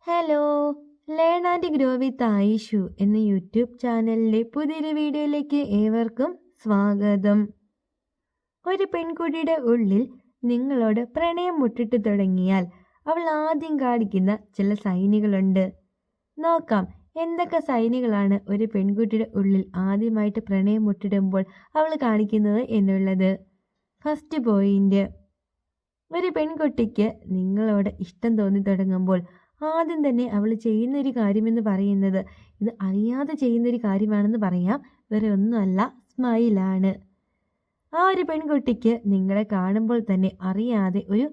Hello, learn and grow with Ayishu എന്ന YouTube ചാനലിലെ പുതിയൊരു വീഡിയോയിലേക്ക് ഏവർക്കും സ്വാഗതം. ഒരു പെൺകുട്ടിയുടെ ഉള്ളിൽ നിങ്ങളോട് പ്രണയം മുട്ടിട്ട് തുടങ്ങിയാൽ അവൾ ആദ്യം കാണിക്കുന്ന ചില സൈനുകളുണ്ട്. നോക്കാം എന്തൊക്കെ സൈനുകളാണ് ഒരു പെൺകുട്ടിയുടെ ഉള്ളിൽ ആദ്യമായിട്ട് പ്രണയം മുട്ടിടുമ്പോൾ അവൾ കാണിക്കുന്നത് എന്നുള്ളത്. ഫസ്റ്റ് പോയിന്റ്, ഒരു പെൺകുട്ടിക്ക് നിങ്ങളോട് ഇഷ്ടം തോന്നി തുടങ്ങുമ്പോൾ ആദ്യം തന്നെ അവൾ ചെയ്യുന്നൊരു കാര്യമെന്ന് പറയുന്നത്, ഇത് അറിയാതെ ചെയ്യുന്നൊരു കാര്യമാണെന്ന് പറയാം, വേറെ ഒന്നുമല്ല, സ്മൈലാണ്. ആ ഒരു പെൺകുട്ടിക്ക് നിങ്ങളെ കാണുമ്പോൾ തന്നെ അറിയാതെ ഒരു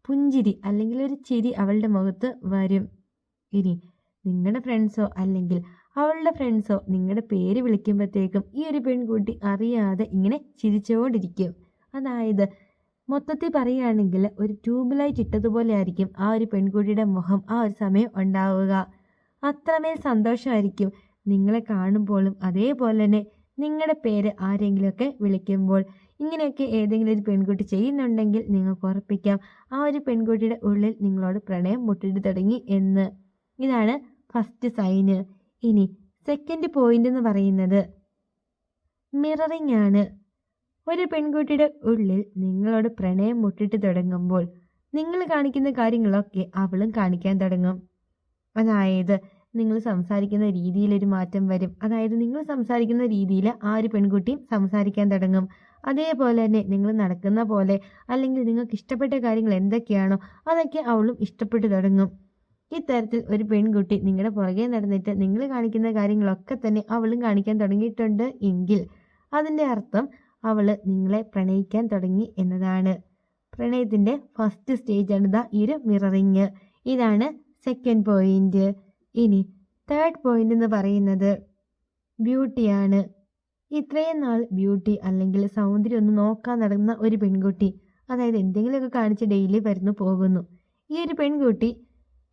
പുഞ്ചിരി അല്ലെങ്കിൽ ഒരു ചിരി അവളുടെ മുഖത്ത് വരും. ഇനി നിങ്ങളുടെ ഫ്രണ്ട്സോ അല്ലെങ്കിൽ അവളുടെ ഫ്രണ്ട്സോ നിങ്ങളുടെ പേര് വിളിക്കുമ്പോഴത്തേക്കും ഈ ഒരു പെൺകുട്ടി അറിയാതെ ഇങ്ങനെ ചിരിച്ചുകൊണ്ടിരിക്കും. അതായത് മൊത്തത്തിൽ പറയുകയാണെങ്കിൽ ഒരു ട്യൂബ് ലൈറ്റ് ഇട്ടതുപോലെ ആയിരിക്കും ആ ഒരു പെൺകുട്ടിയുടെ മുഖം ആ ഒരു സമയം ഉണ്ടാവുക. അത്രമേൽ സന്തോഷമായിരിക്കും നിങ്ങളെ കാണുമ്പോഴും. അതേപോലെ തന്നെ നിങ്ങളുടെ പേര് ആരെങ്കിലുമൊക്കെ വിളിക്കുമ്പോൾ ഇങ്ങനെയൊക്കെ ഏതെങ്കിലും ഒരു പെൺകുട്ടി ചെയ്യുന്നുണ്ടെങ്കിൽ നിങ്ങൾക്ക് ഉറപ്പിക്കാം ആ ഒരു പെൺകുട്ടിയുടെ ഉള്ളിൽ നിങ്ങളോട് പ്രണയം മുട്ടിട്ട് തുടങ്ങി എന്ന്. ഇതാണ് ഫസ്റ്റ് സൈന്. ഇനി സെക്കൻഡ് പോയിന്റ് എന്ന് പറയുന്നത് മിററിംഗ് ആണ്. ഒരു പെൺകുട്ടിയുടെ ഉള്ളിൽ നിങ്ങളോട് പ്രണയം മുട്ടിട്ട് തുടങ്ങുമ്പോൾ നിങ്ങൾ കാണിക്കുന്ന കാര്യങ്ങളൊക്കെ അവളും കാണിക്കാൻ തുടങ്ങും. അതായത് നിങ്ങൾ സംസാരിക്കുന്ന രീതിയിലൊരു മാറ്റം വരും. അതായത് നിങ്ങൾ സംസാരിക്കുന്ന രീതിയിൽ ആ ഒരു പെൺകുട്ടിയും സംസാരിക്കാൻ തുടങ്ങും. അതേപോലെ തന്നെ നിങ്ങൾ നടക്കുന്ന പോലെ അല്ലെങ്കിൽ നിങ്ങൾക്ക് ഇഷ്ടപ്പെട്ട കാര്യങ്ങൾ എന്തൊക്കെയാണോ അതൊക്കെ അവളും ഇഷ്ടപ്പെട്ടു തുടങ്ങും. ഇത്തരത്തിൽ ഒരു പെൺകുട്ടി നിങ്ങളുടെ പുറകെ നടന്നിട്ട് നിങ്ങൾ കാണിക്കുന്ന കാര്യങ്ങളൊക്കെ തന്നെ അവളും കാണിക്കാൻ തുടങ്ങിയിട്ടുണ്ട് എങ്കിൽ അതിൻ്റെ അർത്ഥം അവൾ നിങ്ങളെ പ്രണയിക്കാൻ തുടങ്ങി എന്നതാണ്. പ്രണയത്തിൻ്റെ ഫസ്റ്റ് സ്റ്റേജാണ് ഈ ഒരു മിററിങ്. ഇതാണ് സെക്കൻഡ് പോയിന്റ്. ഇനി തേർഡ് പോയിന്റ് എന്ന് പറയുന്നത് ബ്യൂട്ടിയാണ്. ഇത്രയും നാൾ ബ്യൂട്ടി അല്ലെങ്കിൽ സൗന്ദര്യം ഒന്ന് നോക്കാൻ നടന്ന ഒരു പെൺകുട്ടി, അതായത് എന്തെങ്കിലുമൊക്കെ കാണിച്ച് ഡെയിലി വരുന്നു പോകുന്നു. ഈ ഒരു പെൺകുട്ടി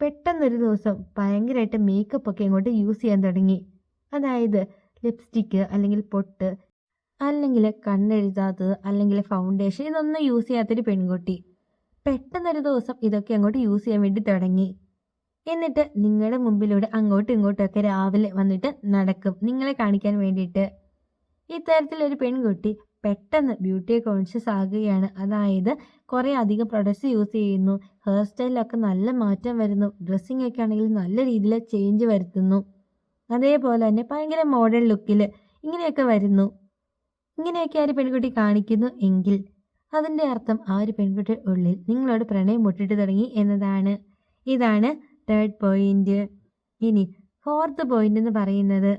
പെട്ടെന്നൊരു ദിവസം ഭയങ്കരമായിട്ട് മേക്കപ്പ് ഒക്കെ ഇങ്ങോട്ട് യൂസ് ചെയ്യാൻ തുടങ്ങി. അതായത് ലിപ്സ്റ്റിക്ക് അല്ലെങ്കിൽ പൊട്ട് അല്ലെങ്കിൽ കണ്ണെഴുതാത്തത് അല്ലെങ്കിൽ ഫൗണ്ടേഷൻ ഇതൊന്നും യൂസ് ചെയ്യാത്തൊരു പെൺകുട്ടി പെട്ടെന്നൊരു ദിവസം ഇതൊക്കെ അങ്ങോട്ട് യൂസ് ചെയ്യാൻ വേണ്ടി തുടങ്ങി. എന്നിട്ട് നിങ്ങളുടെ മുമ്പിലൂടെ അങ്ങോട്ടും ഇങ്ങോട്ടുമൊക്കെ രാവിലെ വന്നിട്ട് നടക്കും നിങ്ങളെ കാണിക്കാൻ വേണ്ടിയിട്ട്. ഇത്തരത്തിലൊരു പെൺകുട്ടി പെട്ടെന്ന് ബ്യൂട്ടി കോൺഷ്യസ് ആകുകയാണ്. അതായത് കുറേ അധികം പ്രൊഡക്ട്സ് യൂസ് ചെയ്യുന്നു, ഹെയർ സ്റ്റൈലിലൊക്കെ നല്ല മാറ്റം വരുന്നു, ഡ്രസ്സിങ് ഒക്കെ ആണെങ്കിൽ നല്ല രീതിയിൽ ചേഞ്ച് വരുത്തുന്നു. അതേപോലെ തന്നെ ഭയങ്കര മോഡേൺ ലുക്കിൽ ഇങ്ങനെയൊക്കെ വരുന്നു. ഇങ്ങനെയൊക്കെ ആ ഒരു പെൺകുട്ടി കാണിക്കുന്നു എങ്കിൽ അതിൻ്റെ അർത്ഥം ആ ഒരു പെൺകുട്ടിയുടെ ഉള്ളിൽ നിങ്ങളോട് പ്രണയം മുട്ടിട്ട് തുടങ്ങി എന്നതാണ്. ഇതാണ് തേർഡ് പോയിന്റ്. ഇനി ഫോർത്ത് പോയിന്റ് എന്ന് പറയുന്നത്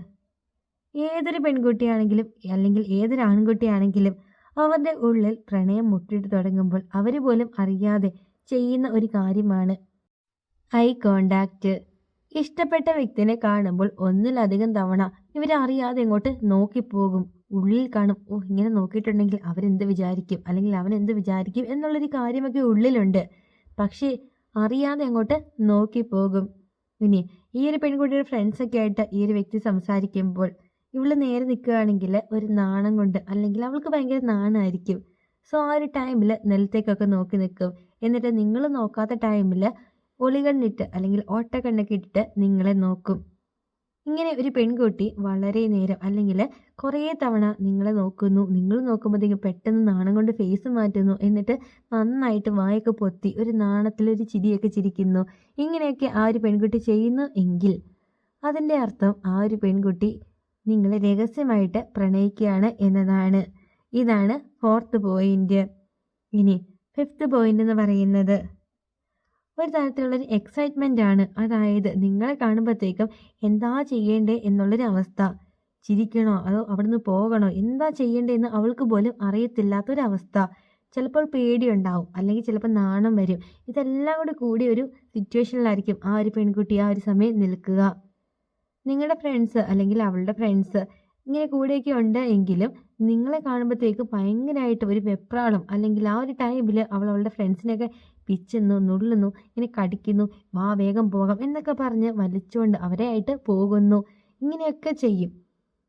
ഏതൊരു പെൺകുട്ടിയാണെങ്കിലും അല്ലെങ്കിൽ ഏതൊരു ആൺകുട്ടിയാണെങ്കിലും അവരുടെ ഉള്ളിൽ പ്രണയം മുട്ടിട്ട് തുടങ്ങുമ്പോൾ അവർ പോലും അറിയാതെ ചെയ്യുന്ന ഒരു കാര്യമാണ് ഐ കോണ്ടാക്റ്റ്. ഇഷ്ടപ്പെട്ട വ്യക്തിനെ കാണുമ്പോൾ ഒന്നിലധികം തവണ ഇവരറിയാതെ ഇങ്ങോട്ട് നോക്കിപ്പോകും. ഉള്ളിൽ കാണും, ഓ ഇങ്ങനെ നോക്കിയിട്ടുണ്ടെങ്കിൽ അവരെന്ത് വിചാരിക്കും അല്ലെങ്കിൽ അവൻ എന്ത് വിചാരിക്കും എന്നുള്ളൊരു കാര്യമൊക്കെ ഉള്ളിലുണ്ട്. പക്ഷേ അറിയാതെ അങ്ങോട്ട് നോക്കിപ്പോകും. ഇനി ഈ ഒരു പെൺകുട്ടിയുടെ ഫ്രണ്ട്സൊക്കെ ആയിട്ട് ഈ ഒരു വ്യക്തി സംസാരിക്കുമ്പോൾ ഇവള് നേരെ നിൽക്കുകയാണെങ്കിൽ ഒരു നാണം കൊണ്ട് അല്ലെങ്കിൽ അവൾക്ക് ഭയങ്കര നാണമായിരിക്കും. സോ ആ ഒരു ടൈമിൽ നിലത്തേക്കൊക്കെ നോക്കി നിൽക്കും. എന്നിട്ട് നിങ്ങൾ നോക്കാത്ത ടൈമിൽ ഒളികണ്ണിട്ട് അല്ലെങ്കിൽ ഓട്ടക്കണ്ണൊക്കെ ഇട്ടിട്ട് നിങ്ങളെ നോക്കും. ഇങ്ങനെ ഒരു പെൺകുട്ടി വളരെ നേരം അല്ലെങ്കിൽ കുറേ തവണ നിങ്ങളെ നോക്കുന്നു. നിങ്ങൾ നോക്കുമ്പോഴത്തേക്കും പെട്ടെന്ന് നാണം കൊണ്ട് ഫേസ് മാറ്റുന്നു. എന്നിട്ട് നന്നായിട്ട് വായൊക്കെ പൊത്തി ഒരു നാണത്തിലൊരു ചിരിയൊക്കെ ചിരിക്കുന്നു. ഇങ്ങനെയൊക്കെ ആ ഒരു പെൺകുട്ടി ചെയ്യുന്നു എങ്കിൽ അതിൻ്റെ അർത്ഥം ആ ഒരു പെൺകുട്ടി നിങ്ങളെ രഹസ്യമായിട്ട് പ്രണയിക്കുകയാണ് എന്നതാണ്. ഇതാണ് ഫോർത്ത് പോയിന്റ്. ഇനി ഫിഫ്ത്ത് പോയിന്റ് എന്ന് പറയുന്നത് ഒരു തരത്തിലുള്ളൊരു എക്സൈറ്റ്മെൻ്റ് ആണ്. അതായത് നിങ്ങളെ കാണുമ്പോഴത്തേക്കും എന്താ ചെയ്യേണ്ടേ എന്നുള്ളൊരു അവസ്ഥ. ചിരിക്കണോ അതോ അവിടുന്ന് പോകണോ, എന്താ ചെയ്യേണ്ടതെന്ന് അവൾക്ക് പോലും അറിയത്തില്ലാത്തൊരവസ്ഥ. ചിലപ്പോൾ പേടിയുണ്ടാവും അല്ലെങ്കിൽ ചിലപ്പോൾ നാണം വരും. ഇതെല്ലാം കൂടി കൂടിയ ഒരു സിറ്റുവേഷനിലായിരിക്കും ആ ഒരു പെൺകുട്ടി ആ ഒരു സമയം നിൽക്കുക. നിങ്ങളുടെ ഫ്രണ്ട്സ് അല്ലെങ്കിൽ അവളുടെ ഫ്രണ്ട്സ് ഇങ്ങനെ കൂടെയൊക്കെ ഉണ്ട് എങ്കിലും നിങ്ങളെ കാണുമ്പോഴത്തേക്ക് ഭയങ്കരമായിട്ട് ഒരു വെപ്രാളം അല്ലെങ്കിൽ ആ ഒരു ടൈമിൽ അവളുടെ ഫ്രണ്ട്സിനെയൊക്കെ പിച്ചുന്നു, നുള്ളുന്നു, ഇങ്ങനെ കടിക്കുന്നു, വാ വേഗം പോകാം എന്നൊക്കെ പറഞ്ഞ് വലിച്ചുകൊണ്ട് അവരെ ആയിട്ട് പോകുന്നു. ഇങ്ങനെയൊക്കെ ചെയ്യും.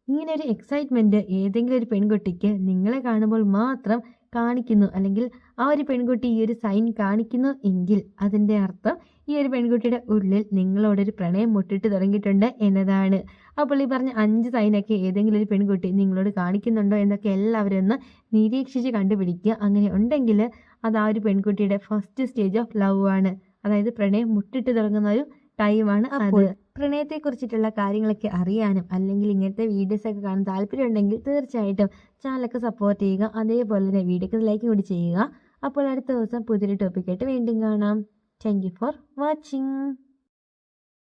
ഇങ്ങനെ ഒരു എക്സൈറ്റ്മെൻറ്റ് ഏതെങ്കിലും ഒരു പെൺകുട്ടിക്ക് നിങ്ങളെ കാണുമ്പോൾ മാത്രം കാണിക്കുന്നു, അല്ലെങ്കിൽ ആ ഒരു പെൺകുട്ടി ഈ ഒരു സൈൻ കാണിക്കുന്നു എങ്കിൽ അതിൻ്റെ അർത്ഥം ഈ ഒരു പെൺകുട്ടിയുടെ ഉള്ളിൽ നിങ്ങളോടൊരു പ്രണയം മുട്ടിട്ട് തുടങ്ങിയിട്ടുണ്ട് എന്നതാണ്. അപ്പോൾ ഈ പറഞ്ഞ 5 സൈനൊക്കെ ഏതെങ്കിലും ഒരു പെൺകുട്ടി നിങ്ങളോട് കാണിക്കുന്നുണ്ടോ എന്നൊക്കെ എല്ലാവരും ഒന്ന് നിരീക്ഷിച്ച് കണ്ടുപിടിക്കുക. അങ്ങനെ ഉണ്ടെങ്കിൽ അത് ആ ഒരു പെൺകുട്ടിയുടെ ഫസ്റ്റ് സ്റ്റേജ് ഓഫ് ലവ് ആണ്. അതായത് പ്രണയം മുട്ടിട്ട് തുടങ്ങുന്ന ഒരു ടൈമാണ് അത്. പ്രണയത്തെക്കുറിച്ചിട്ടുള്ള കാര്യങ്ങളൊക്കെ അറിയാനും അല്ലെങ്കിൽ ഇങ്ങനത്തെ വീഡിയോസൊക്കെ കാണാൻ താല്പര്യമുണ്ടെങ്കിൽ തീർച്ചയായിട്ടും ചാനലൊക്കെ സപ്പോർട്ട് ചെയ്യുക. അതേപോലെ തന്നെ വീഡിയോക്ക് ലൈക്ക് കൂടി ചെയ്യുക. അപ്പോൾ അടുത്ത ദിവസം പുതിയൊരു ടോപ്പിക്കായിട്ട് വീണ്ടും കാണാം. Thank you for watching.